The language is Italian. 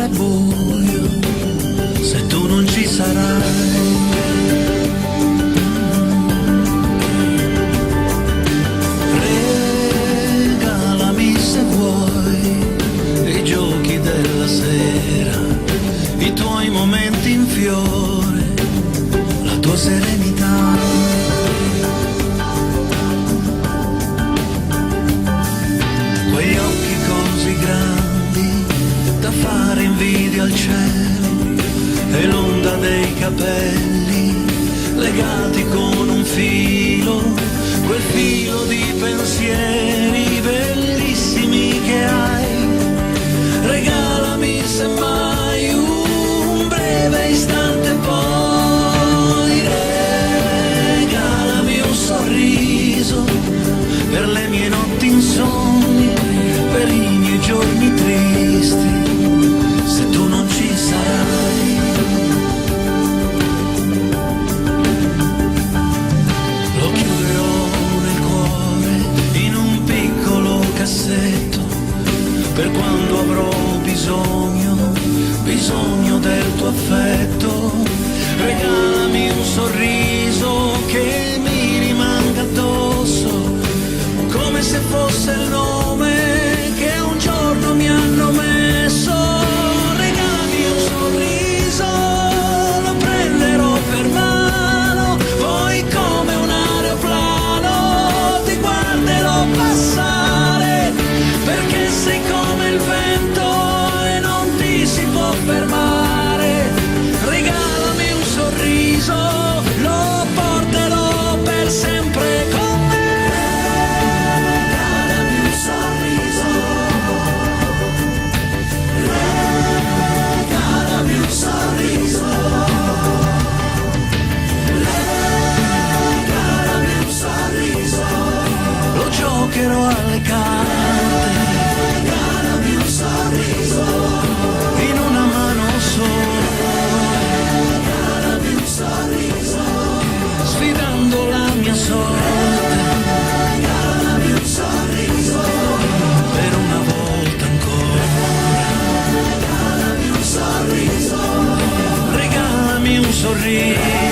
è buio se tu non ci sarai. Regalami se vuoi i giochi della sera, i tuoi momenti in fiore, la tua serenità. Quegli occhi così grandi da fare invidia al cielo, e l'onda dei capelli legati con un filo, quel filo di pensieri bellissimi che hai. Regalami semmai un breve istante, poi regalami un sorriso per le mie notti insonni, per i miei giorni tristi, se tu non ci sarai. Lo chiuderò nel cuore in un piccolo cassetto, per quando avrò bisogno del tuo affetto. Regalami un sorriso che mi rimanga addosso, come se fosse il nome che un giorno mi hanno messo. Regalami un sorriso, lo prenderò per mano, poi come un aeroplano ti guarderò passare, perché sei come il vento e non ti si può fermare. Regalami un sorriso, lo porterò per sempre con me. Regalami un sorriso, regalami un sorriso, regalami un sorriso, lo giocherò alle carte. Regalami un sorriso, in una mano sola. Regalami un sorriso, sfidando la mia sorte. Regalami un sorriso, per una volta ancora. Regalami un sorriso, regalami un sorriso.